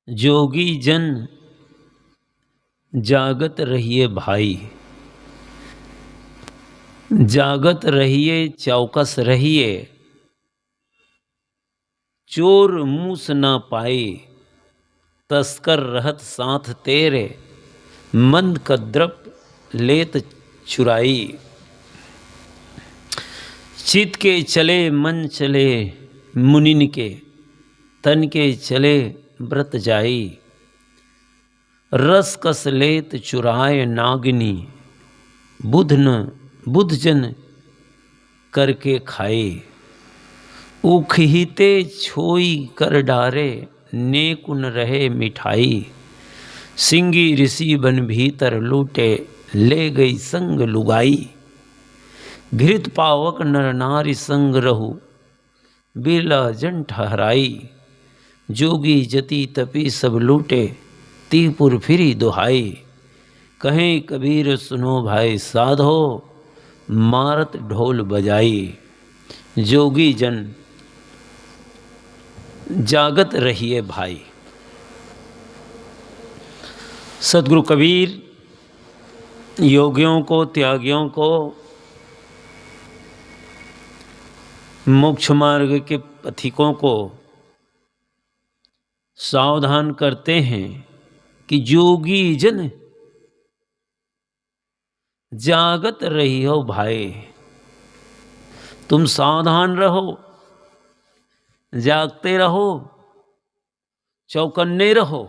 जोगी जन जागत रहिए भाई, जागत रहिए चौकस रहिए, चोर मूस न पाए, तस्कर रहत साथ तेरे, मंद कद्रप लेत चुराई। चित के चले मन चले मुनिन के, तन के चले व्रत जाई, रस कस लेत चुराए नागिनी, बुध जन करके खाए। उखहिते छोई कर डारे, नेकुन रहे मिठाई, सिंगी ऋषि बन भीतर लूटे, ले गई संग लुगाई। घृत पावक नर नारी संग रहु, बिरला जन ठहराई, जोगी जति तपी सब लूटे, तीपुर फिरी दुहाई। कहें कबीर सुनो भाई साधो, मारत ढोल बजाई, जोगी जन जागत रहिए भाई। सदगुरु कबीर योगियों को, त्यागियों को, मोक्ष मार्ग के पथिकों को सावधान करते हैं कि जोगी जन जागत रही हो भाई, तुम सावधान रहो, जागते रहो, चौकन्ने रहो,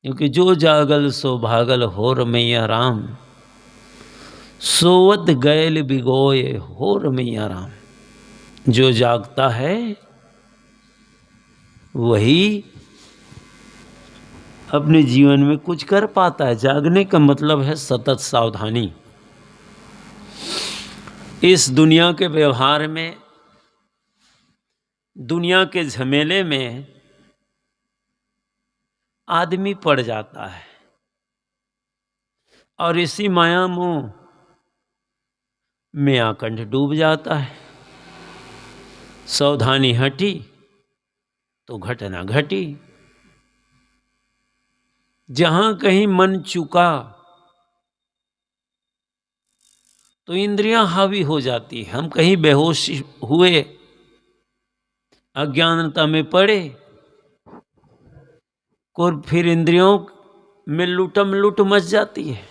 क्योंकि जो जागल सो भागल होर मैया राम, सोवत गैल बिगोए होर मैया राम। जो जागता है वही अपने जीवन में कुछ कर पाता है। जागने का मतलब है सतत सावधानी। इस दुनिया के व्यवहार में, दुनिया के झमेले में आदमी पड़ जाता है और इसी माया मोह में आकंठ डूब जाता है। सावधानी हटी तो घटना घटी। जहां कहीं मन चुका तो इंद्रियां हावी हो जाती है। हम कहीं बेहोश हुए, अज्ञानता में पड़े, और फिर इंद्रियों में लूटम लूट मच जाती है।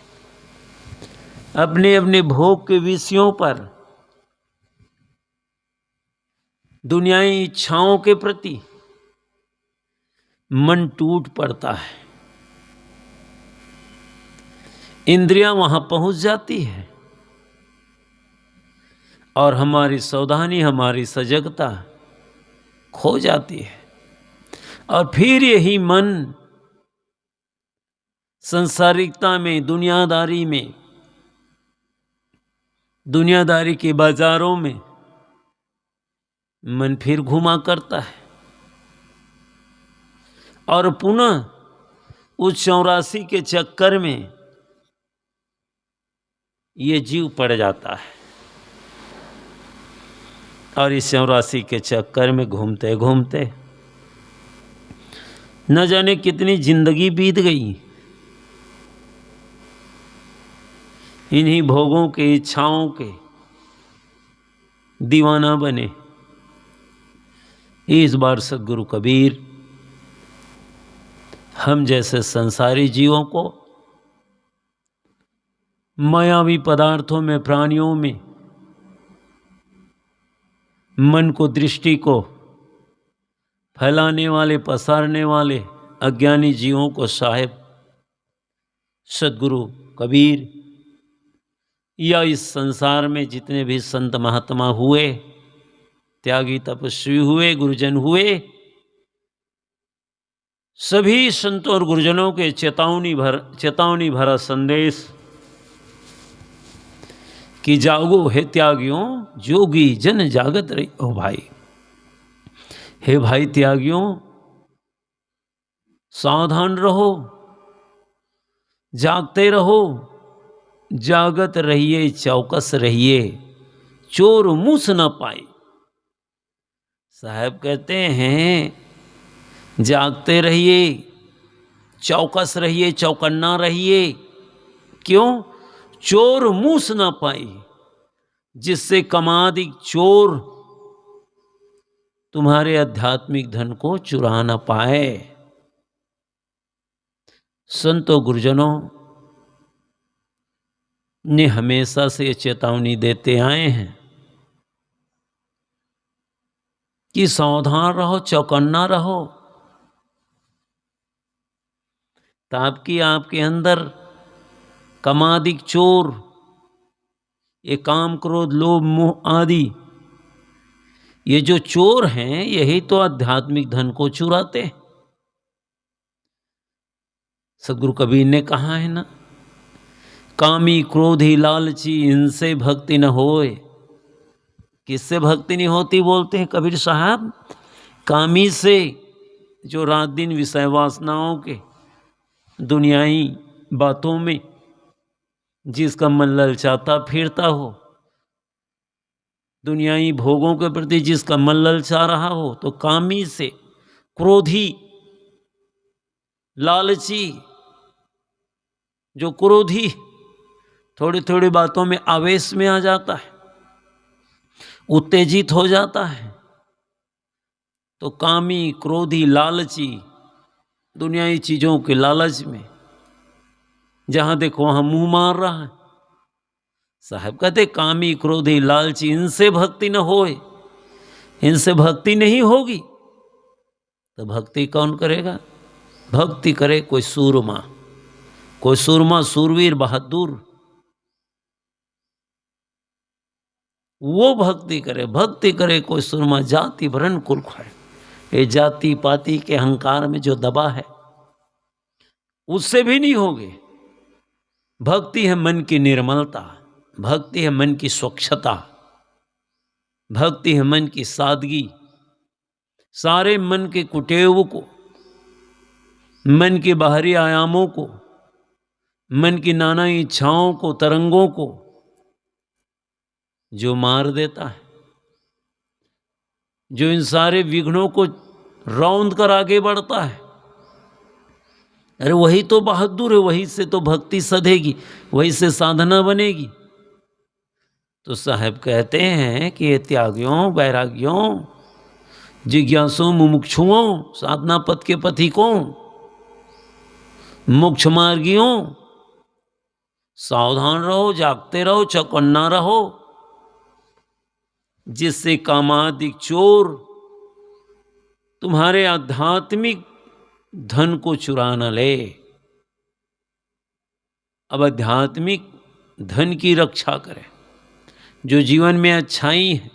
अपने अपने भोग के विषयों पर, दुनियाई इच्छाओं के प्रति मन टूट पड़ता है। इंद्रियां वहां पहुंच जाती है और हमारी सावधानी, हमारी सजगता खो जाती है। और फिर यही मन संसारिकता में, दुनियादारी में, दुनियादारी के बाजारों में मन फिर घुमा करता है और पुनः उस 84 के चक्कर में ये जीव पड़ जाता है। और इस 84 के चक्कर में घूमते घूमते न जाने कितनी जिंदगी बीत गई। इन्हीं भोगों के, इच्छाओं के दीवाना बने। इस बार सद्गुरु कबीर हम जैसे संसारी जीवों को, मायावी पदार्थों में, प्राणियों में मन को, दृष्टि को फैलाने वाले, पसारने वाले अज्ञानी जीवों को साहेब सद्गुरु कबीर या इस संसार में जितने भी संत महात्मा हुए, त्यागी तपस्वी हुए, गुरुजन हुए, सभी संतों और गुरुजनों के चेतावनी भरा संदेश कि जागो हे त्यागियों, जोगी जन जागत रही हो भाई। हे भाई त्यागियों, सावधान रहो, जागते रहो, जागत रहिए, चौकस रहिए, चोर मूस न पाए। साहब कहते हैं जागते रहिए, चौकस रहिए, चौकन्ना रहिए। क्यों? चोर मूस ना पाए, जिससे कामादिक चोर तुम्हारे आध्यात्मिक धन को चुरा ना पाए। संतों गुरुजनों ने हमेशा से चेतावनी देते आए हैं कि सावधान रहो, चौकन्ना रहो, ताकि आपके अंदर कामादिक चोर, ये काम, क्रोध, लोभ, मोह आदि, ये जो चोर हैं, यही तो आध्यात्मिक धन को चुराते हैं। सदगुरु कबीर ने कहा है ना, कामी, क्रोधी, लालची, इनसे भक्ति न होए। किससे भक्ति नहीं होती बोलते हैं कबीर साहब? कामी से, जो रात दिन विषय वासनाओं के, दुनियाई बातों में जिसका मन ललचाता फिरता हो, दुनियाई भोगों के प्रति जिसका मन ललचा रहा हो, तो कामी से। क्रोधी, लालची, जो क्रोधी थोड़ी थोड़ी बातों में आवेश में आ जाता है, उत्तेजित हो जाता है, तो कामी, क्रोधी, लालची, दुनियाई चीजों के लालच में जहां देखो वहां मुंह मार रहा है। साहब कहते कामी, क्रोधी, लालची, इनसे भक्ति न होए। इनसे भक्ति नहीं होगी तो भक्ति कौन करेगा? भक्ति करे कोई सूरमा, कोई सूरमा, सूरवीर, बहादुर, वो भक्ति करे। भक्ति करे कोई सूरमा, जाति वर्ण कुल खाए। ये जाति पाति के अहंकार में जो दबा है, उससे भी नहीं होगे। भक्ति है मन की निर्मलता, भक्ति है मन की स्वच्छता, भक्ति है मन की सादगी। सारे मन के कुटेव को, मन के बाहरी आयामों को, मन की नाना इच्छाओं को, तरंगों को जो मार देता है, जो इन सारे विघ्नों को रौंद कर आगे बढ़ता है, अरे वही तो बहादुर है। वही से तो भक्ति सधेगी, वही से साधना बनेगी। तो साहब कहते हैं कि ये त्यागियों, वैरागियों, जिज्ञासुओं, मुमुक्षुओं, साधना पथ के पथिकों, मोक्ष मार्गियों, सावधान रहो, जागते रहो, चौकन्ना रहो, जिससे कामादिक चोर तुम्हारे आध्यात्मिक धन को चुरा न ले। अब आध्यात्मिक धन की रक्षा करें। जो जीवन में अच्छाई है,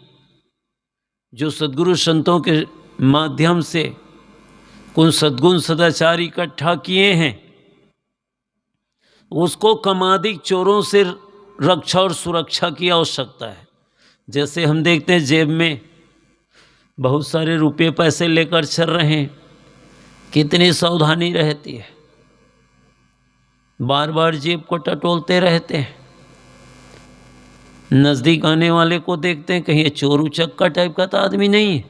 जो सद्गुरु संतों के माध्यम से कुछ सद्गुण सदाचार इकट्ठा किए हैं, उसको कामादिक चोरों से रक्षा और सुरक्षा की आवश्यकता है। जैसे हम देखते हैं जेब में बहुत सारे रुपये पैसे लेकर चल रहे हैं, कितनी सावधानी रहती है, बार बार जेब को टटोलते रहते हैं। नजदीक आने वाले को देखते हैं, कहीं चोर उचक्का टाइप का तो आदमी नहीं है।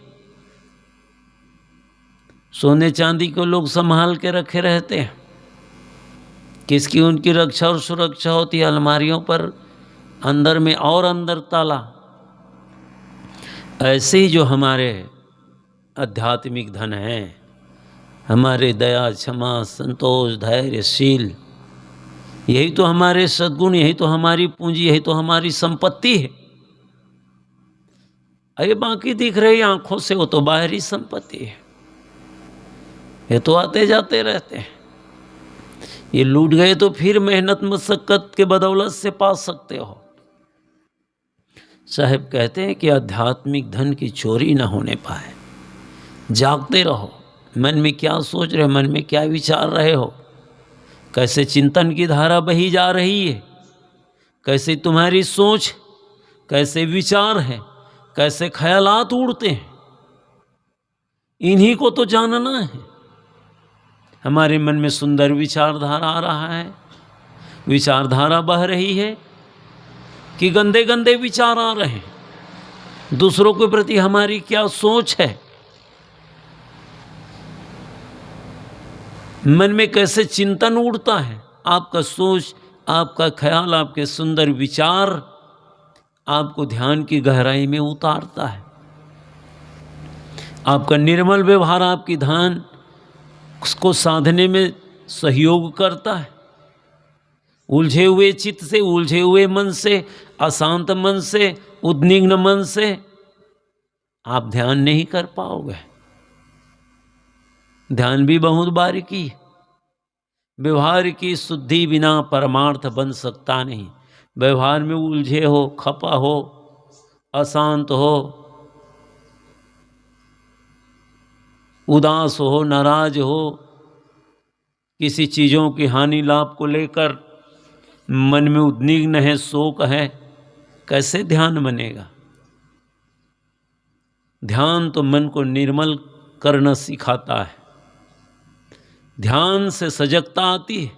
सोने चांदी को लोग संभाल के रखे रहते हैं। किसकी उनकी रक्षा और सुरक्षा होती है? अलमारियों पर अंदर में और अंदर ताला। ऐसे ही जो हमारे आध्यात्मिक धन हैं, हमारे दया, क्षमा, संतोष, धैर्यशील, यही तो हमारे सद्गुण, यही तो हमारी पूंजी, यही तो हमारी संपत्ति है। अरे बाकी दिख रही आंखों से वो तो बाहरी संपत्ति है, ये तो आते जाते रहते हैं। ये लूट गए तो फिर मेहनत मशक्कत के बदौलत से पा सकते हो। साहब कहते हैं कि आध्यात्मिक धन की चोरी ना होने पाए। जागते रहो, मन में क्या सोच रहे हो, मन में क्या विचार रहे हो, कैसे चिंतन की धारा बही जा रही है, कैसे तुम्हारी सोच, कैसे विचार है, कैसे ख्यालात उड़ते हैं, इन्हीं को तो जानना है। हमारे मन में सुंदर विचारधारा आ रहा है, विचारधारा बह रही है कि गंदे गंदे विचार आ रहे हैं, दूसरों के प्रति हमारी क्या सोच है। मन में कैसे चिंतन उड़ता है, आपका सोच, आपका ख्याल, आपके सुंदर विचार आपको ध्यान की गहराई में उतारता है। आपका निर्मल व्यवहार आपकी ध्यान उसको साधने में सहयोग करता है। उलझे हुए चित्त से, उलझे हुए मन से, अशांत मन से, उद्विग्न मन से आप ध्यान नहीं कर पाओगे। ध्यान भी बहुत बारीकी है। व्यवहार की शुद्धि बिना परमार्थ बन सकता नहीं। व्यवहार में उलझे हो, खपा हो, अशांत हो, उदास हो, नाराज हो, किसी चीज़ों की हानि लाभ को लेकर मन में उद्विग्न है, शोक है, कैसे ध्यान बनेगा? ध्यान तो मन को निर्मल करना सिखाता है। ध्यान से सजगता आती है,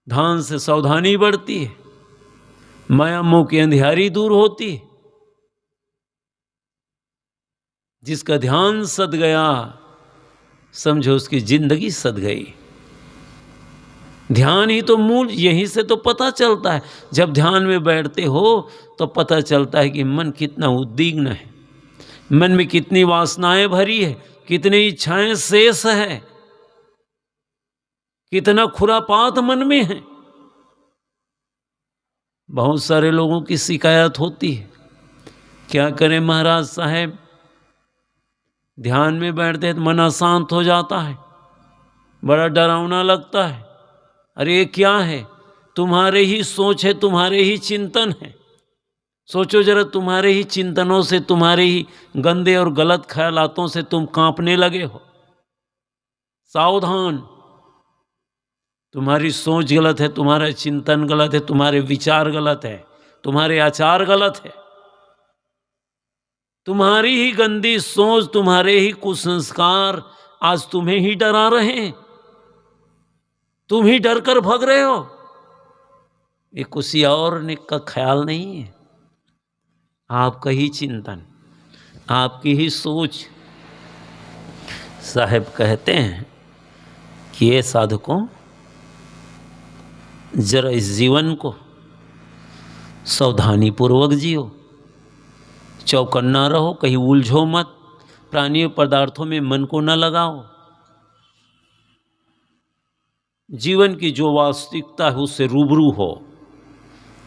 ध्यान से सावधानी बढ़ती है, माया मोह की अंधियारी दूर होती है। जिसका ध्यान सद गया समझो उसकी जिंदगी सद गई। ध्यान ही तो मूल, यहीं से तो पता चलता है। जब ध्यान में बैठते हो तो पता चलता है कि मन कितना उद्विग्न है, मन में कितनी वासनाएं भरी है, कितनी इच्छाएं शेष है, कितना खुरापात मन में है। बहुत सारे लोगों की शिकायत होती है, क्या करें महाराज साहब, ध्यान में बैठते तो मन अशांत हो जाता है, बड़ा डरावना लगता है। अरे ये क्या है? तुम्हारे ही सोच है, तुम्हारे ही चिंतन है। सोचो जरा, तुम्हारे ही चिंतनों से, तुम्हारे ही गंदे और गलत ख्यालातों से तुम कांपने लगे हो। सावधान, तुम्हारी सोच गलत है, तुम्हारा चिंतन गलत है, तुम्हारे विचार गलत है, तुम्हारे आचार गलत है। तुम्हारी ही गंदी सोच, तुम्हारे ही कुसंस्कार आज तुम्हें ही डरा रहे हैं। तुम ही डर कर भग रहे हो। ये किसी और ने का ख्याल नहीं है, आपका ही चिंतन, आपकी ही सोच। साहब कहते हैं कि ये साधकों, जरा इस जीवन को सावधानी पूर्वक जियो, चौकन्ना रहो, कहीं उलझो मत, प्राणियों पदार्थों में मन को न लगाओ। जीवन की जो वास्तविकता है उससे रूबरू हो।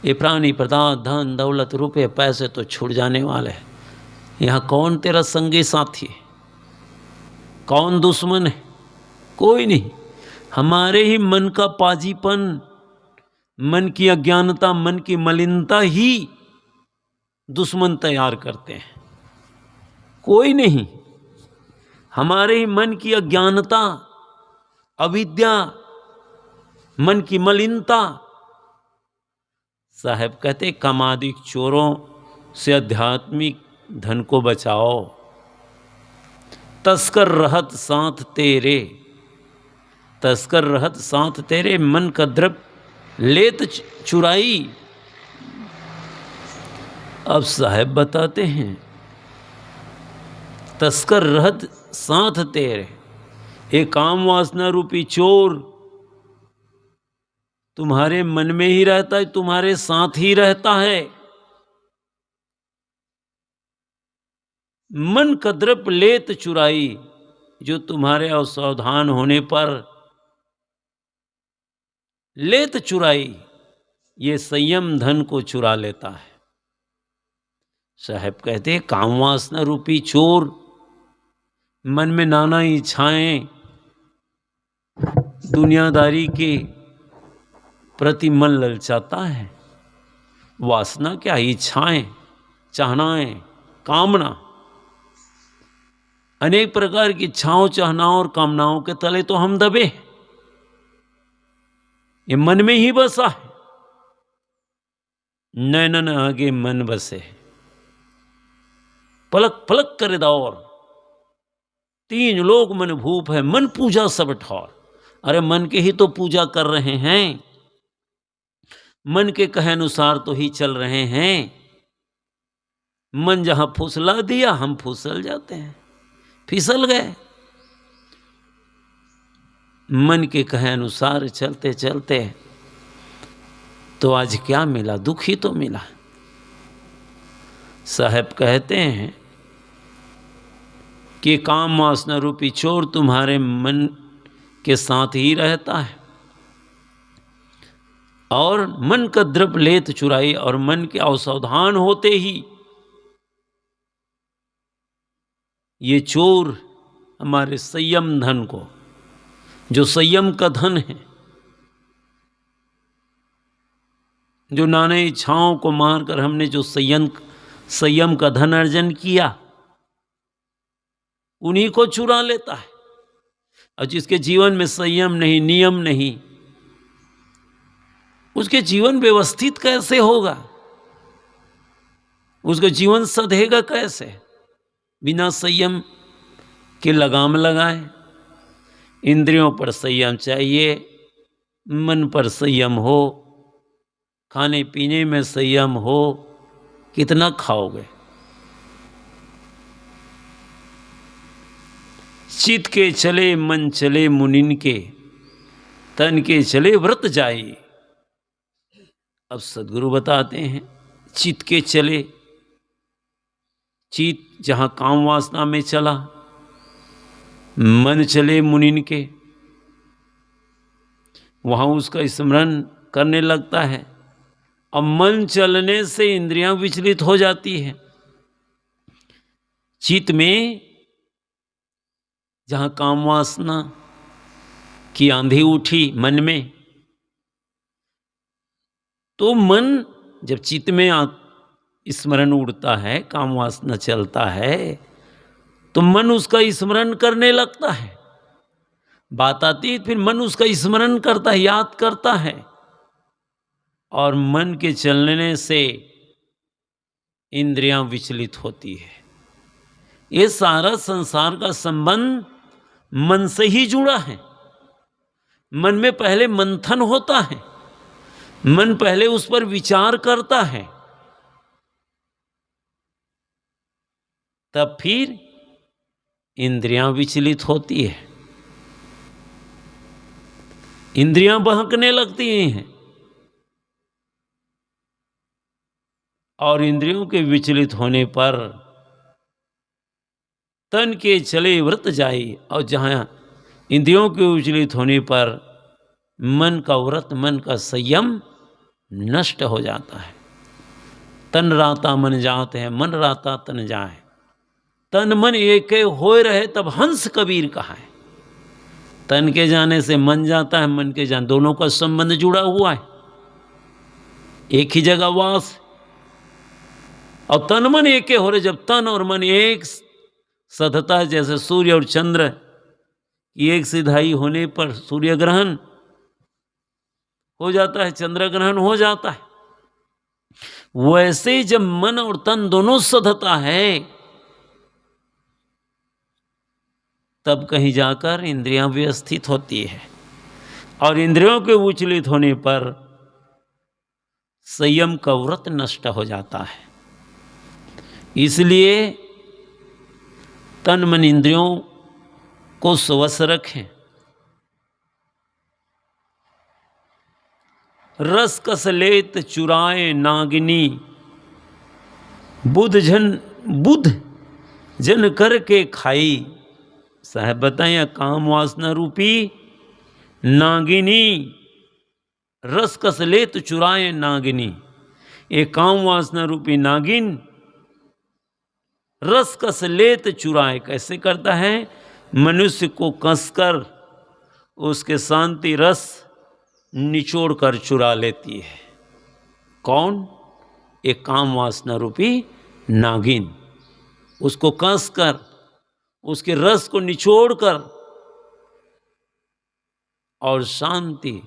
ये प्राणी पदार्थ, धन दौलत, रुपए पैसे तो छूट जाने वाले हैं। यहाँ कौन तेरा संगी साथी है, कौन दुश्मन है? कोई नहीं। हमारे ही मन का पाजीपन, मन की अज्ञानता, मन की मलिनता ही दुश्मन तैयार करते हैं, कोई नहीं। हमारे ही मन की अज्ञानता, अविद्या, मन की मलिनता। साहब कहते, कामादिक चोरों से आध्यात्मिक धन को बचाओ, तस्कर रहत साथ तेरे, तस्कर रहत साथ तेरे, मन का द्रव्य लेत चुराई। अब साहब बताते हैं, तस्कर रहत साथ तेरे, एक काम वासना रूपी चोर तुम्हारे मन में ही रहता है, तुम्हारे साथ ही रहता है। मन का द्रव्य लेत चुराई, जो तुम्हारे असावधान होने पर लेत चुराई, ये संयम धन को चुरा लेता है। साहब कहते, काम वासना रूपी चोर मन में नाना इच्छाएं, दुनियादारी के प्रति मन ललचाता है। वासना क्या? इच्छाएं, चाहनाएं, कामना, अनेक प्रकार की इच्छाओं, चाहनाओं और कामनाओं के तले तो हम दबे हैं। ये मन में ही बसा है। नैनन आगे मन बसे, पलक पलक करे दौर, तीन लोग मन भूप है, मन पूजा सब ठौर। अरे मन के ही तो पूजा कर रहे हैं, मन के कहे अनुसार तो ही चल रहे हैं। मन जहां फुसला दिया, हम फिसल जाते हैं, फिसल गए। मन के कहे अनुसार चलते चलते तो आज क्या मिला, दुख ही तो मिला। साहब कहते हैं कि काम वासना रूपी चोर तुम्हारे मन के साथ ही रहता है, और मन का द्रव्य लेत चुराई, और मन के असावधान होते ही ये चोर हमारे संयम धन को, जो संयम का धन है, जो नाने इच्छाओं को मारकर हमने जो संयम का धन अर्जन किया, उन्हीं को चुरा लेता है। और जिसके जीवन में संयम नहीं, नियम नहीं, उसके जीवन व्यवस्थित कैसे होगा, उसका जीवन सधेगा कैसे? बिना संयम के लगाम लगाए। इंद्रियों पर संयम चाहिए, मन पर संयम हो, खाने पीने में संयम हो, कितना खाओगे? चित के चले मन चले मुनिन के, तन के चले व्रत जाई। अब सदगुरु बताते हैं, चित के चले, चित जहाँ काम वासना में चला, मन चले मुनिन के, वहाँ उसका स्मरण करने लगता है। अब मन चलने से इंद्रियां विचलित हो जाती है। चित्त में जहाँ काम वासना की आंधी उठी मन में, तो मन जब चित्त में स्मरण उड़ता है, काम वासना चलता है, तो मन उसका स्मरण करने लगता है। बात आती है, फिर मन उसका स्मरण करता है, याद करता है, और मन के चलने से इंद्रियां विचलित होती है। ये सारा संसार का संबंध मन से ही जुड़ा है। मन में पहले मंथन होता है, मन पहले उस पर विचार करता है, तब फिर इंद्रियां विचलित होती है, इंद्रियां बहकने लगती हैं, और इंद्रियों के विचलित होने पर तन के चले व्रत जाई। और जहां इंद्रियों के विचलित होने पर मन का व्रत, मन का संयम नष्ट हो जाता है। तन राता मन जात है, मन राता तन जाए, तन मन एक होए रहे तब हंस कबीर कहा है। तन के जाने से मन जाता है, मन के जाने, दोनों का संबंध जुड़ा हुआ है, एक ही जगह वास। और तन मन एक हो रहे, जब तन और मन एक सधता है, जैसे सूर्य और चंद्र की एक सिधाई होने पर सूर्य ग्रहण हो जाता है, चंद्र ग्रहण हो जाता है, वैसे जब मन और तन दोनों सधता है, तब कहीं जाकर इंद्रियां व्यवस्थित होती है। और इंद्रियों के विचलित होने पर संयम का व्रत नष्ट हो जाता है। इसलिए तन मन इंद्रियों को स्वश रखें। रस कस लेत चुराए नागिनी, बुध जन करके खाई। साहब बताएं, काम वासना रूपी नागिनी, रस कस लेत चुराए नागिनी, ये काम वासना रूपी नागिन रस कस लेत चुराए। कैसे करता है? मनुष्य को कसकर उसके शांति रस निचोड़ कर चुरा लेती है। कौन? एक काम वासना रूपी नागिन, उसको कसकर उसके रस को निचोड़कर और शांति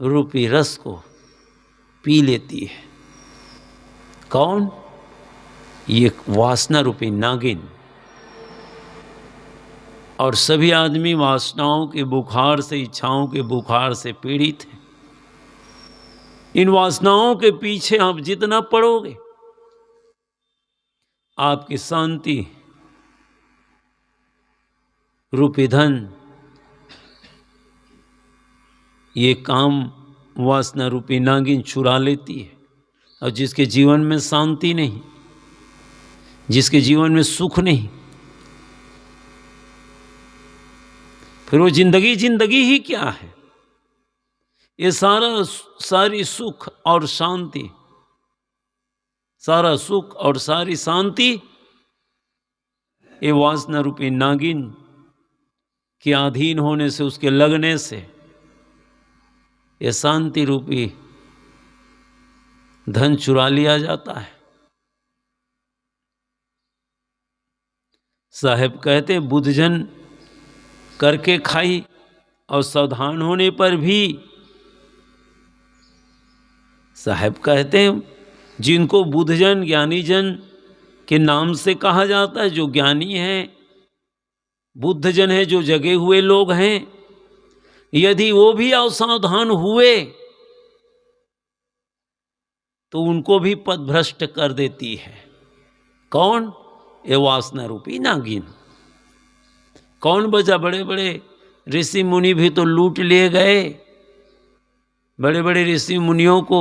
रूपी रस को पी लेती है। कौन? ये वासना रूपी नागिन। और सभी आदमी वासनाओं के बुखार से, इच्छाओं के बुखार से पीड़ित हैं। इन वासनाओं के पीछे आप जितना पड़ोगे, आपकी शांति रूपी धन ये काम वासना रूपी नागिन चुरा लेती है। और जिसके जीवन में शांति नहीं, जिसके जीवन में सुख नहीं, फिर वो जिंदगी ही क्या है? ये सारी सुख और शांति, सारा सुख और सारी शांति ये वासना रूपी नागिन के अधीन होने से, उसके लगने से ये शांति रूपी धन चुरा लिया जाता है। साहब कहते बुद्धजन करके खाई, और सावधान होने पर भी साहब कहते हैं जिनको बुद्धजन ज्ञानीजन के नाम से कहा जाता है, जो ज्ञानी हैं, बुद्धजन है, जो जगे हुए लोग हैं, यदि वो भी असावधान हुए तो उनको भी पथभ्रष्ट कर देती है। कौन? ये वासना रूपी नागिन। कौन बचा? बड़े बड़े ऋषि मुनि भी तो लूट लिए गए। बड़े बड़े ऋषि मुनियों को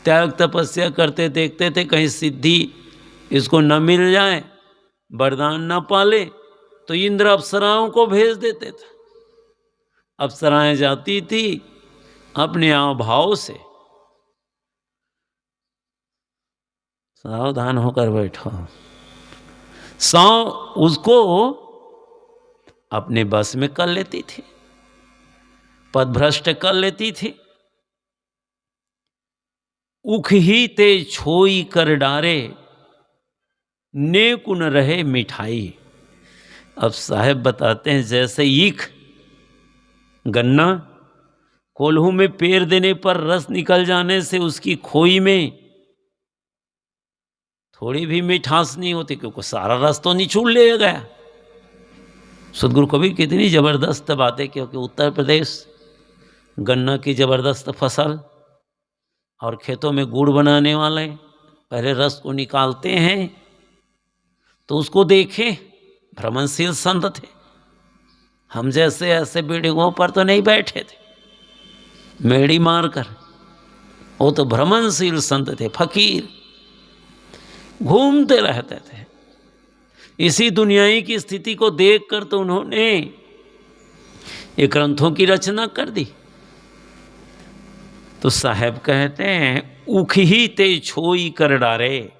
त्याग तपस्या करते देखते थे, कहीं सिद्धि इसको न मिल जाए, वरदान न पाले, तो इंद्र अप्सराओं को भेज देते थे। अप्सराएं जाती थी अपने अभाव से। सावधान होकर बैठो। उसको अपने बस में कर लेती थी, पथभ्रष्ट कर लेती थी। उख ही ते छोई कर डारे, नेकुन रहे मिठाई। अब साहब बताते हैं जैसे ईख, गन्ना, कोल्हू में पेर देने पर रस निकल जाने से उसकी खोई में थोड़ी भी मिठास नहीं होती, क्योंकि सारा रस तो निचोड़ लिया गया। सदगुरु कबीर कितनी जबरदस्त बातें, क्योंकि उत्तर प्रदेश गन्ना की जबरदस्त फसल, और खेतों में गुड़ बनाने वाले पहले रस को निकालते हैं, तो उसको देखें, भ्रमणशील संत थे। हम जैसे ऐसे बिल्डिंगों पर तो नहीं बैठे थे मेड़ी मारकर, वो तो भ्रमणशील संत थे, फकीर, घूमते रहते थे। इसी दुनियाई की स्थिति को देखकर तो उन्होंने ये ग्रंथों की रचना कर दी। तो साहब कहते हैं उख ही ते छोई कर डारे,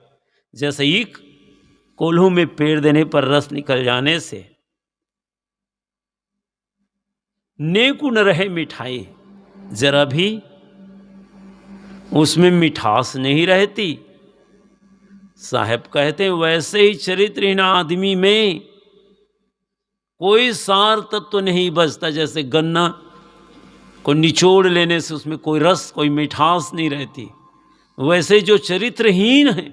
जैसे ईख कोल्हू में पेड़ देने पर रस निकल जाने से नेकु न रहे मिठाई, जरा भी उसमें मिठास नहीं रहती। साहब कहते हैं वैसे ही चरित्रहीन आदमी में कोई सार तत्व नहीं बचता। जैसे गन्ना को निचोड़ लेने से उसमें कोई रस, कोई मिठास नहीं रहती, वैसे जो चरित्रहीन है,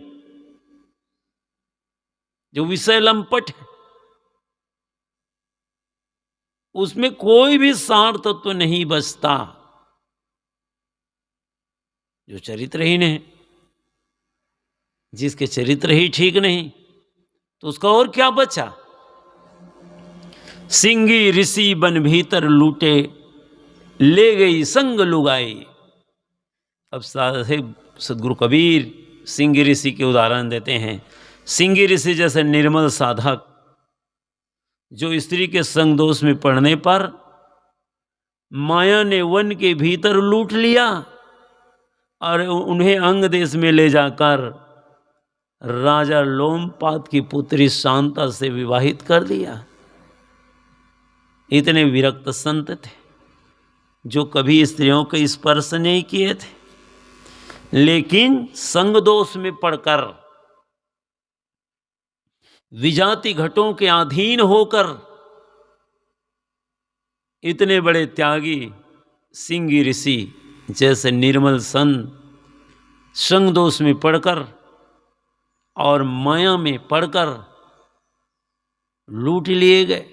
जो विषय लंपट है, उसमें कोई भी सार तत्व नहीं बचता। जो चरित्रहीन है, जिसके चरित्र ही ठीक नहीं, तो उसका और क्या बचा? सिंगी ऋषि बन भीतर लूटे, ले गई संग लुगाई। अब साहेब सदगुरु कबीर सिंगी ऋषि के उदाहरण देते हैं। सिंगी ऋषि जैसे निर्मल साधक, जो स्त्री के संग दोष में पड़ने पर माया ने वन के भीतर लूट लिया और उन्हें अंग देश में ले जाकर राजा लोमपाद की पुत्री शांता से विवाहित कर दिया। इतने विरक्त संत थे जो कभी स्त्रियों के स्पर्श नहीं किए थे, लेकिन संग दोष में पड़कर विजाति घटों के अधीन होकर इतने बड़े त्यागी सिंगी ऋषि जैसे निर्मल संत संग दोष में पड़कर और माया में पड़कर लूट लिए गए।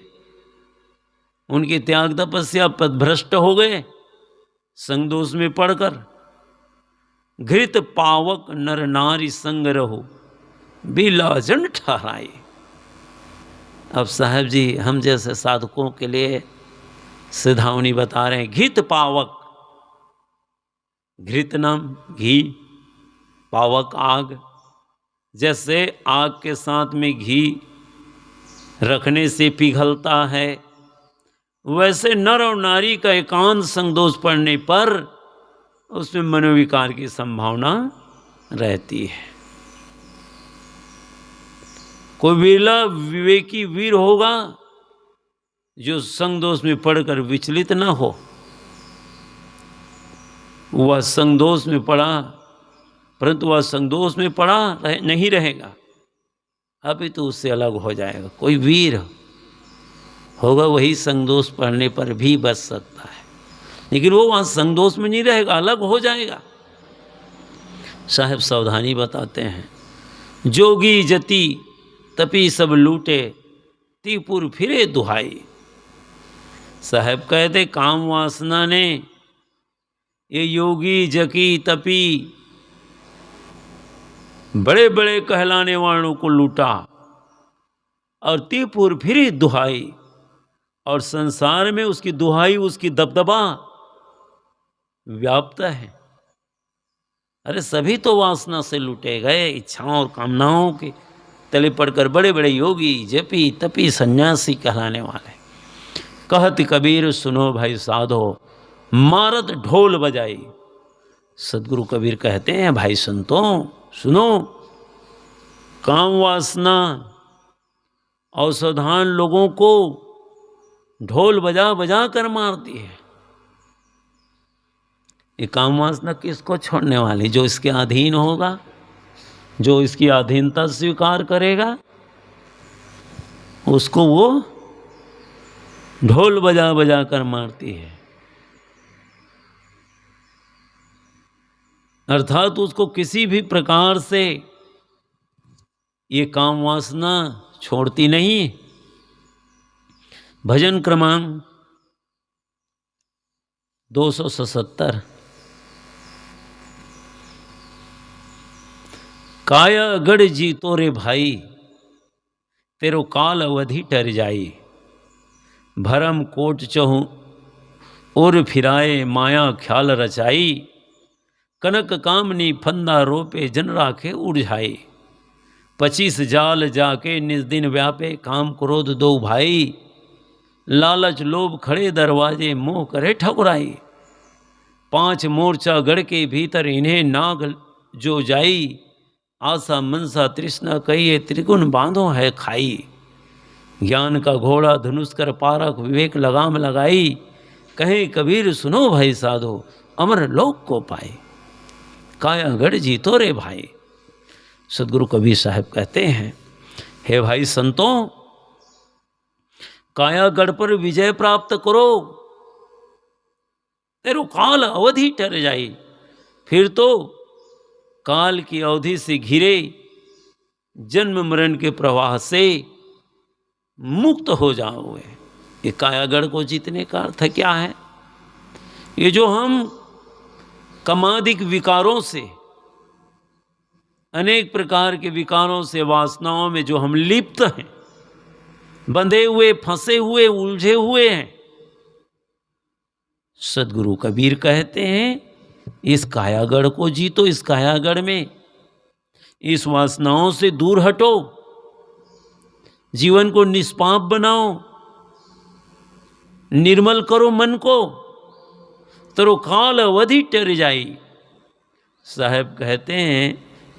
उनकी त्याग तपस्या पथभ्रष्ट हो गए। संग दोष में पड़कर घृत पावक नर नारी संग रहो, बिलाजन ठहराए। अब साहब जी हम जैसे साधकों के लिए सिधावनी बता रहे हैं। घृत पावक घृतनम घी, पावक आग। जैसे आग के साथ में घी रखने से पिघलता है, वैसे नर और नारी का एकांत संगदोष पड़ने पर उसमें मनोविकार की संभावना रहती है। कोई बिरला विवेकी वीर होगा जो संगदोष में पड़कर विचलित न हो। वह संगदोष में पड़ा, परंतु वह संगदोष में पड़ा नहीं रहेगा, अभी तो उससे अलग हो जाएगा। कोई वीर होगा वही संगदोष पड़ने पर भी बच सकता है, लेकिन वो वहाँ संगदोष में नहीं रहेगा, अलग हो जाएगा। साहब सावधानी बताते हैं, जोगी जति तपी सब लूटे, तीपुर फिरे दुहाई। साहब कहते काम वासना ने ये योगी जकी तपी बड़े बड़े कहलाने वालों को लूटा, और तीपुर फिरी दुहाई, और संसार में उसकी दुहाई, उसकी दबदबा व्याप्त है। अरे सभी तो वासना से लूटे गए, इच्छाओं और कामनाओं के तले पड़कर बड़े बड़े योगी जपी तपी सन्यासी कहलाने वाले। कहत कबीर सुनो भाई साधो, मारत ढोल बजाई। सदगुरु कबीर कहते हैं, भाई संतों सुनो, काम वासना असावधान लोगों को ढोल बजा बजा कर मारती है। ये काम वासना किसको छोड़ने वाली? जो इसके अधीन होगा, जो इसकी अधीनता स्वीकार करेगा, उसको वो ढोल बजा बजा कर मारती है। अर्थात उसको किसी भी प्रकार से ये काम वासना छोड़ती नहीं। भजन क्रमांक 277। काया गढ़ जी तोरे भाई, तेरो काल अवधि टर जाई। भरम कोट चहु और फिराए, माया ख्याल रचाई। कनक कामनी फंदा रोपे, जन राखे उड़झाई। 25 जाल जाके निज दिन व्यापे, काम क्रोध दो भाई। लालच लोभ खड़े दरवाजे, मोह करे ठकुराई। 5 मोर्चा गढ़ के भीतर, इन्हें नाग जो जाई। आशा मनसा तृष्णा कहिए, त्रिगुण बांधो है खाई। ज्ञान का घोड़ा धनुष कर पारक, विवेक लगाम लगाई। कहे कबीर सुनो भाई साधो, अमर लोक को पाए। कायागढ़ जीतो रे भाई। सदगुरु कबीर साहब कहते हैं, हे भाई संतों, कायागढ़ पर विजय प्राप्त करो, तेरो काल अवधि टर जाई। फिर तो काल की अवधि से घिरे जन्म मरण के प्रवाह से मुक्त हो जाओगे। ये कायागढ़ को जीतने का अर्थ क्या है? ये जो हम कामादिक विकारों से, अनेक प्रकार के विकारों से, वासनाओं में जो हम लिप्त हैं, बंधे हुए, फंसे हुए, उलझे हुए हैं, सदगुरु कबीर कहते हैं इस कायागढ़ को जीतो। इस कायागढ़ में इस वासनाओं से दूर हटो, जीवन को निष्पाप बनाओ, निर्मल करो मन को, तरो काल अवधि टर जाई। साहब कहते हैं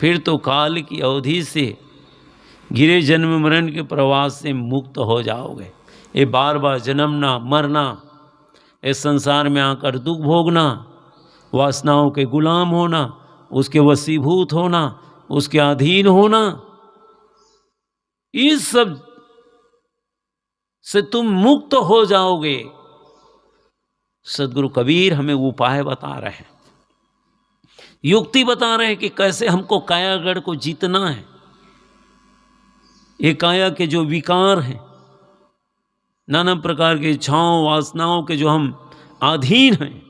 फिर तो काल की अवधि से घिरे जन्म मरण के प्रवास से मुक्त हो जाओगे। ये बार बार जन्मना मरना, इस संसार में आकर दुख भोगना, वासनाओं के गुलाम होना, उसके वशीभूत होना, उसके अधीन होना, इस सब से तुम मुक्त हो जाओगे। सदगुरु कबीर हमें उपाय बता रहे हैं, युक्ति बता रहे हैं कि कैसे हमको कायागढ़ को जीतना है। ये काया के जो विकार हैं, नाना प्रकार के इच्छाओं वासनाओं के जो हम अधीन हैं,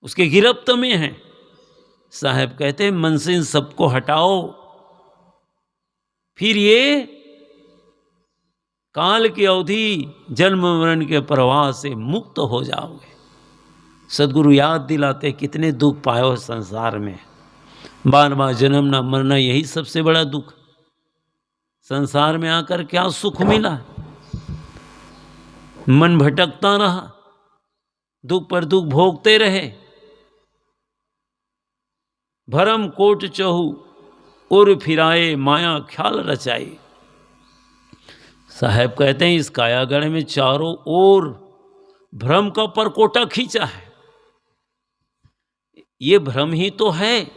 उसके गिरफ्त में हैं, साहब कहते हैं मन से इन सबको हटाओ, फिर ये काल की अवधि जन्म मरण के प्रवाह से मुक्त हो जाओगे। सदगुरु याद दिलाते कितने दुख पायो संसार में, बार बार जन्मना मरना, यही सबसे बड़ा दुख। संसार में आकर क्या सुख मिला? मन भटकता रहा, दुख पर दुख भोगते रहे। भरम कोट चहु उर फिराए, माया ख्याल रचाई। साहब कहते हैं इस कायागढ़ में चारों ओर भ्रम का परकोटा खींचा है। ये भ्रम ही तो है।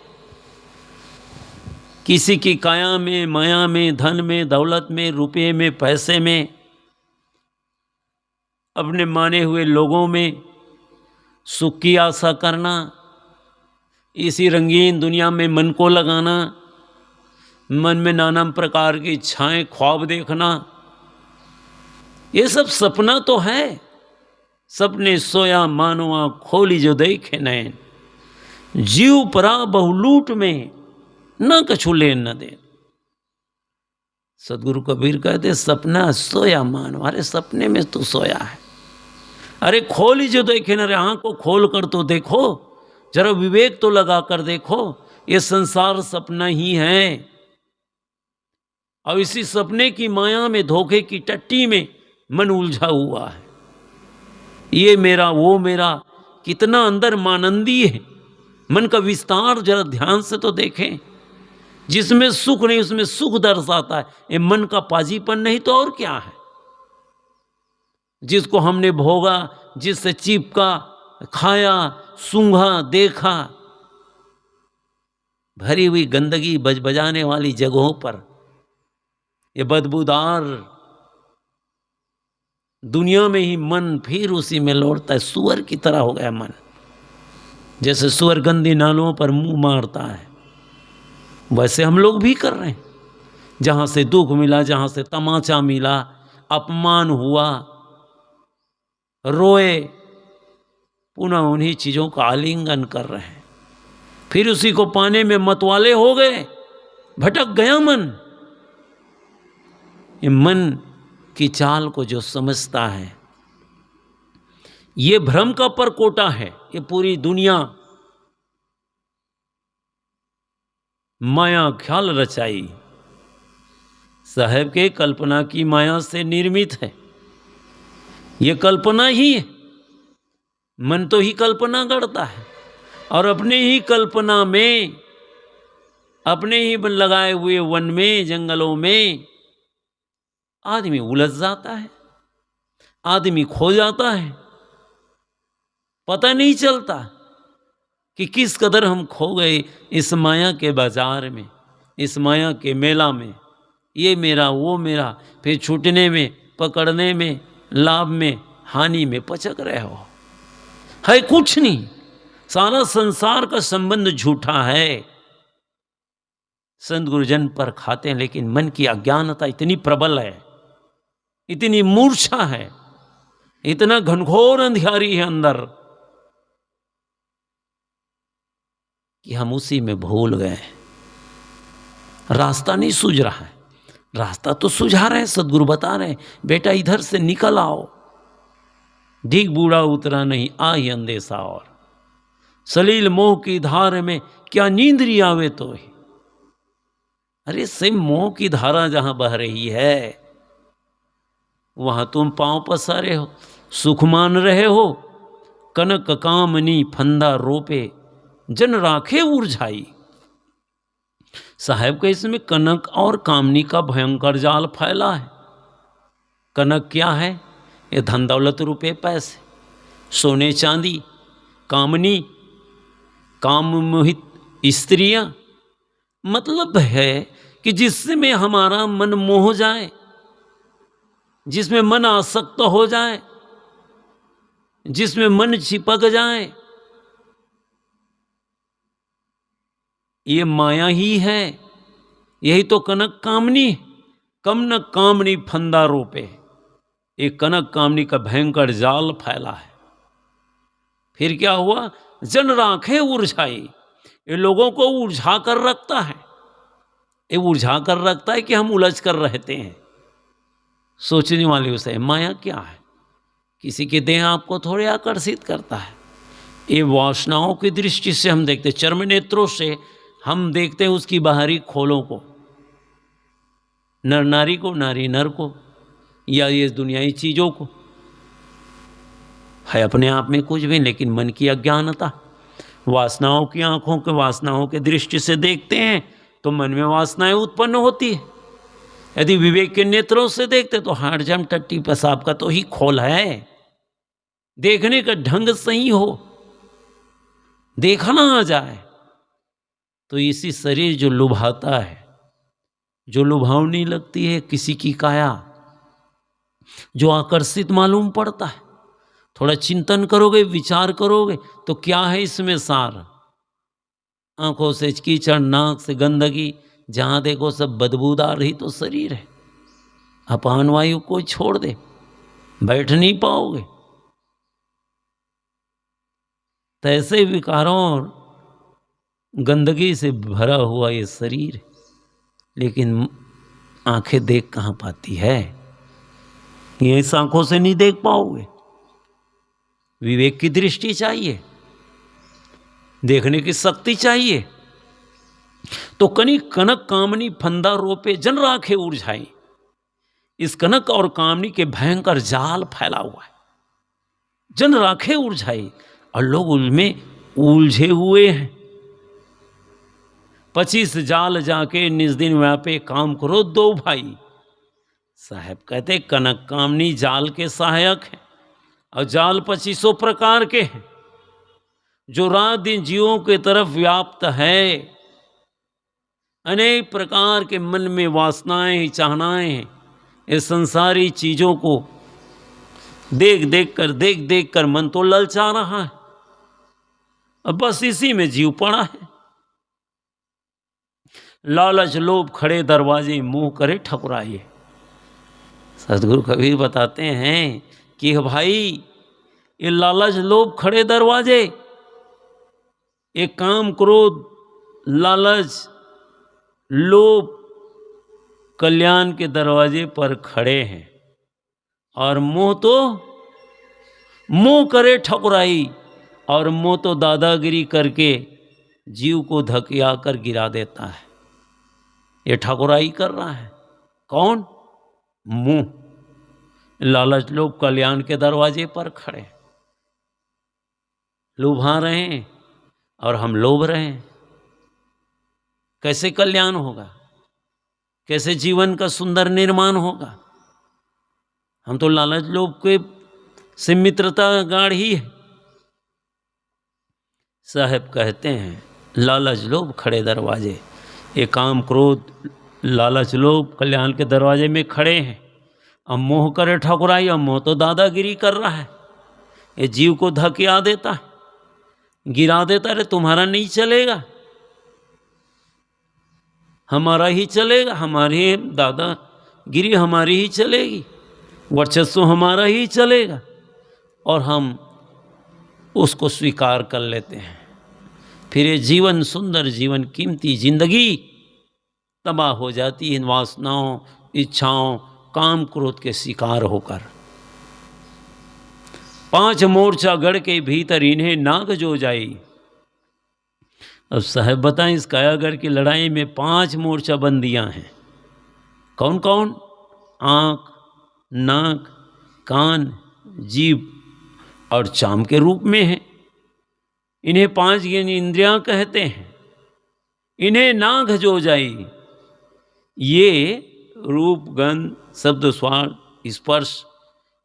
किसी की काया में, माया में, धन में, दौलत में, रुपये में, पैसे में, अपने माने हुए लोगों में सुख की आशा करना, इसी रंगीन दुनिया में मन को लगाना, मन में नाना प्रकार की इच्छाएं, ख्वाब देखना, ये सब सपना तो है। सपने सोया मानवा खोली जो देखे नैन, जीव परा बहुलूट में न कछु लेन न दे। सदगुरु कबीर कहते सपना सोया मानवा, अरे सपने में तू सोया है। अरे खोली जो देखे न, रे आँख को खोल कर तो देखो, जरा विवेक तो लगा कर देखो, ये संसार सपना ही है। और इसी सपने की माया में, धोखे की टट्टी में मन उलझा हुआ है। ये मेरा वो मेरा, कितना अंदर मानंदी है। मन का विस्तार जरा ध्यान से तो देखें। जिसमें सुख नहीं उसमें सुख दर्शाता है। ये मन का पाजीपन नहीं तो और क्या है? जिसको हमने भोगा, जिससे चिपका, खाया, सूंघा, देखा, भरी हुई गंदगी बजबजाने वाली जगहों पर ये बदबूदार दुनिया में ही मन फिर उसी में लौटता है। सुअर की तरह हो गया मन। जैसे सुअर गंदी नालों पर मुंह मारता है, वैसे हम लोग भी कर रहे हैं। जहां से दुख मिला, जहां से तमाचा मिला, अपमान हुआ, रोए, पुनः उन्हीं चीजों का आलिंगन कर रहे हैं। फिर उसी को पाने में मतवाले हो गए, भटक गया मन। ये मन की चाल को जो समझता है, ये भ्रम का परकोटा है। ये पूरी दुनिया माया ख्याल रचाई, साहब के कल्पना की माया से निर्मित है। ये कल्पना ही है। मन तो ही कल्पना करता है और अपने ही कल्पना में, अपने ही लगाए हुए वन में, जंगलों में आदमी उलझ जाता है, आदमी खो जाता है। पता नहीं चलता कि किस कदर हम खो गए इस माया के बाजार में, इस माया के मेला में। ये मेरा वो मेरा, फिर छूटने में, पकड़ने में, लाभ में, हानि में पचक रहे हो। है कुछ नहीं। सारा संसार का संबंध झूठा है। संत गुरुजन पर खाते हैं, लेकिन मन की अज्ञानता इतनी प्रबल है, इतनी मूर्छा है, इतना घनघोर अंधियारी है अंदर कि हम उसी में भूल गए। रास्ता नहीं सूझ रहा है। रास्ता तो सुझा रहे हैं, सदगुरु बता रहे हैं, बेटा इधर से निकल आओ। ढीक बूढ़ा उतरा नहीं आई अंदेशा, और सलील मोह की धार में क्या नींदरी आवे तो ही। अरे सिम मोह की धारा जहां बह रही है, वहां तुम पांव पसारे हो, सुख मान रहे हो। कनक कामनी फंदा रोपे, जन राखे उर्झाई। साहब के इसमें कनक और कामनी का भयंकर जाल फैला है। कनक क्या है? ये धन दौलत रुपए पैसे, सोने चांदी। कामनी, काम मोहित स्त्रियां। मतलब है कि जिसमें हमारा मन मोह जाए, जिसमें मन आसक्त हो जाए, जिसमें मन चिपक जाए, ये माया ही है। यही तो कनक कामनी। कम न कामनी फंदा रोपे, एक कनक कामनी का भयंकर जाल फैला है। फिर क्या हुआ? जन राखे उर्झाई। ये लोगों को उर्झा कर रखता है। ये उर्झा कर रखता है कि हम उलझ कर रहते हैं। सोचने वाले उसे माया क्या है? किसी की देह आपको थोड़े आकर्षित करता है, ये वासनाओं की दृष्टि से हम देखते, चर्म नेत्रों से हम देखते हैं उसकी बाहरी खोलों को, नर नारी को, नारी नर को, या ये दुनियाई चीज़ों को। है अपने आप में कुछ भी, लेकिन मन की अज्ञानता, वासनाओं की आंखों के, वासनाओं के दृष्टि से देखते हैं तो मन में वासनाएं उत्पन्न होती है। यदि विवेक के नेत्रों से देखते तो हाड़जम टट्टी पेशाब का तो ही खोल है। देखने का ढंग सही हो, देखा ना आ जाए, तो इसी शरीर जो लुभाता है, जो लुभावनी लगती है, किसी की काया जो आकर्षित मालूम पड़ता है, थोड़ा चिंतन करोगे, विचार करोगे तो क्या है इसमें सार। आंखों से कीचड़, नाक से गंदगी, जहां देखो सब बदबूदार ही तो शरीर है। अपान वायु को छोड़ दे, बैठ नहीं पाओगे। तो ऐसे विकारों और गंदगी से भरा हुआ ये शरीर, लेकिन आंखें देख कहाँ पाती है, ये इस आंखों से नहीं देख पाओगे। विवेक की दृष्टि चाहिए, देखने की शक्ति चाहिए। तो कनिक कनक कामनी फंदा रोपे जन राखे उलझाई, इस कनक और कामनी के भयंकर जाल फैला हुआ है, जन राखे उलझाई, और लोग उनमें उलझे हुए हैं। 25 जाल जाके निज दिन व्यापे, काम करो दो भाई। साहब कहते कनक कामनी जाल के सहायक हैं, और जाल 25 प्रकार के हैं, जो रात दिन जीवों के तरफ व्याप्त है। अनेक प्रकार के मन में वासनाएं, चाहनाएं हैं। इस संसारी चीजों को देख देख कर मन तो ललचा रहा है, अब बस इसी में जीव पड़ा है। लालच लोभ खड़े दरवाजे, मुंह करे ठकुराइए। सदगुरु कबीर बताते हैं कि भाई ये लालच लोभ खड़े दरवाजे, ये काम क्रोध लालच लोभ कल्याण के दरवाजे पर खड़े हैं, और मोह तो मुंह करे ठकुराई, और मोह तो दादागिरी करके जीव को धकिया कर गिरा देता है। ये ठकुराई कर रहा है कौन? मुंह। लालच लोभ कल्याण के दरवाजे पर खड़े, लुभा रहे हैं और हम लोभ रहे हैं। कैसे कल्याण होगा, कैसे जीवन का सुंदर निर्माण होगा? हम तो लालच लोभ के से मित्रता गाढ़ी है। साहब कहते हैं लालच लोभ खड़े दरवाजे, ये काम क्रोध लालच लोभ कल्याण के दरवाजे में खड़े हैं। अब मोह करे ठकुराई, अब मोह तो दादागिरी कर रहा है, ये जीव को धकिया देता है, गिरा देता है। तुम्हारा नहीं चलेगा, हमारा ही चलेगा, हमारी दादागिरी हमारी ही चलेगी, वर्चस्व हमारा ही चलेगा, और हम उसको स्वीकार कर लेते हैं। फिर ये जीवन, सुंदर जीवन, कीमती जिंदगी तबाह हो जाती है इन वासनाओं, इच्छाओं, काम क्रोध के शिकार होकर। 5 मोर्चा गढ़ के भीतर इन्हें नाग जो जाई। अब साहब बताएं, इस कायागढ़ की लड़ाई में 5 मोर्चा बंदियां हैं। कौन कौन? आँख, नाक, कान, जीभ और चाम के रूप में है। इन्हें 5 इंद्रियां कहते हैं। इन्हें नाग जो जाई, ये रूप गंध शब्द स्वाद स्पर्श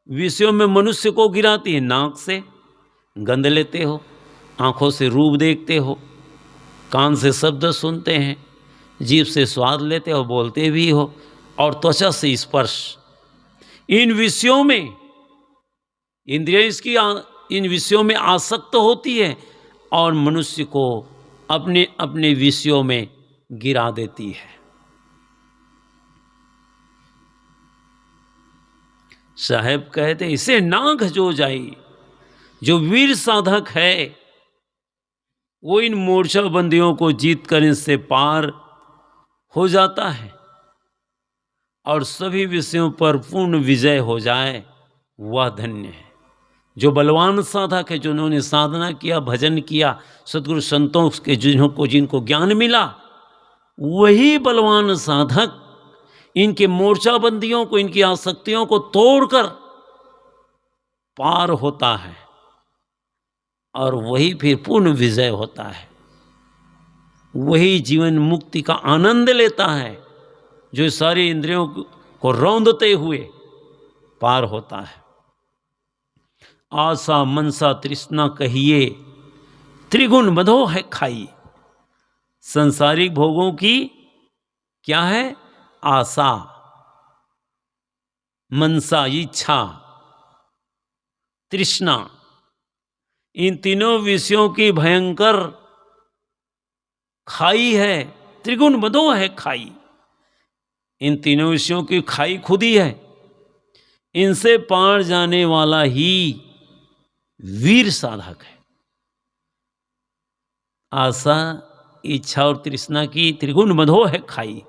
विषयों में मनुष्य को गिराती है। नाक से गंध लेते हो, आँखों से रूप देखते हो, कान से शब्द सुनते हैं, जीभ से स्वाद लेते हो, बोलते भी हो, और त्वचा से स्पर्श। इन विषयों में इंद्रियां इसकी इन विषयों में आसक्त होती है और मनुष्य को अपने अपने विषयों में गिरा देती है। साहब कहते इसे नाग जो जाई। जो वीर साधक है वो इन मोर्चा बंदियों को जीत कर इनसे पार हो जाता है और सभी विषयों पर पूर्ण विजय हो जाए, वह धन्य है। जो बलवान साधक है, जिन्होंने साधना किया, भजन किया, सद्गुरु संतों के जिनको ज्ञान मिला, वही बलवान साधक इनके मोर्चाबंदियों को, इनकी आसक्तियों को तोड़कर पार होता है और वही फिर पूर्ण विजय होता है। वही जीवन मुक्ति का आनंद लेता है जो सारी इंद्रियों को रौंदते हुए पार होता है। आशा मनसा तृष्णा कहिए, त्रिगुण बंधो है खाई। संसारिक भोगों की क्या है? आशा, मनसा इच्छा, तृष्णा, इन तीनों विषयों की भयंकर खाई है। त्रिगुण बंधो है खाई। इन तीनों विषयों की खाई खुद ही है। इनसे पार जाने वाला ही वीर साधक है। आशा, इच्छा और तृष्णा की त्रिगुण बंधो है खाई।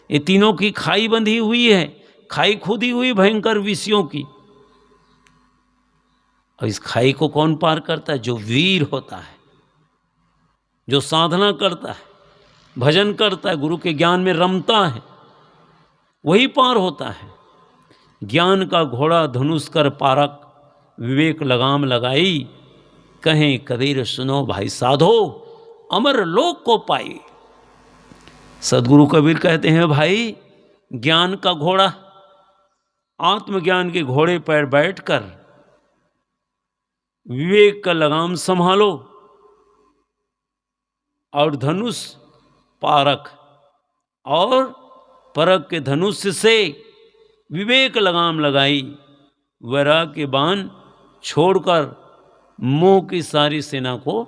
ये तीनों की खाई बंधी हुई है, खाई खुदी हुई भयंकर विषयों की। और इस खाई को कौन पार करता है? जो वीर होता है, जो साधना करता है, भजन करता है, गुरु के ज्ञान में रमता है, वही पार होता है। ज्ञान का घोड़ा धनुष कर पारक, विवेक लगाम लगाई, कहें कबीर सुनो भाई साधो, अमर लोक को पाई। सदगुरु कबीर कहते हैं, भाई ज्ञान का घोड़ा, आत्मज्ञान के घोड़े पर बैठकर विवेक का लगाम संभालो और धनुष पारक और परक के धनुष से विवेक लगाम लगाई, वैराग्य के बाण छोड़कर मोह की सारी सेना को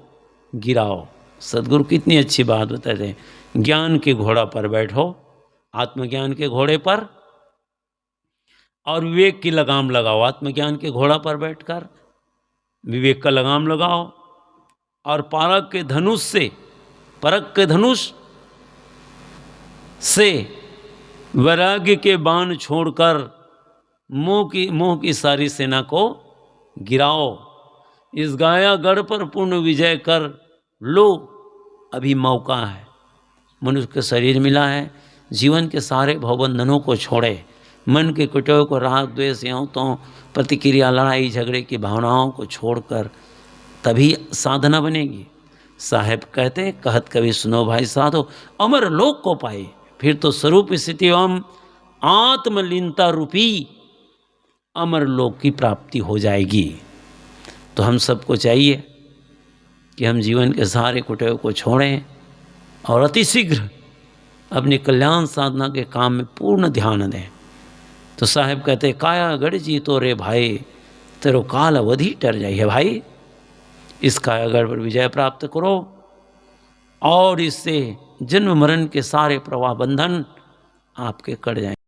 गिराओ। सदगुरु कितनी अच्छी बात बताते हैं। ज्ञान के घोड़ा पर बैठो, आत्मज्ञान के घोड़े पर, और विवेक की लगाम लगाओ। आत्मज्ञान के घोड़ा पर बैठकर विवेक का लगाम लगाओ और परक के धनुष से वैराग्य के बाण छोड़कर मोह की सारी सेना को गिराओ। इस गायागढ़ पर पूर्ण विजय कर लो, अभी मौका है। मनुष्य के शरीर मिला है, जीवन के सारे भवबंधनों को छोड़े, मन के कुटों को, राग द्वेष, तो प्रतिक्रिया, लड़ाई झगड़े की भावनाओं को छोड़कर तभी साधना बनेगी। साहेब कहते, कहत कभी सुनो भाई साधो, अमर लोक को पाए। फिर तो स्वरूप स्थिति एवं आत्मलीनता रूपी अमर लोक की प्राप्ति हो जाएगी। तो हम सबको चाहिए कि हम जीवन के सारे कुटयों को छोड़ें और अतिशीघ्र अपनी कल्याण साधना के काम में पूर्ण ध्यान दें। तो साहब कहते, कायागढ़ जीतो रे भाई, तेरो काल अवधि टर जाइए। भाई इस कायागढ़ पर विजय प्राप्त करो और इससे जन्म मरण के सारे प्रवाह बंधन आपके कट जाएंगे।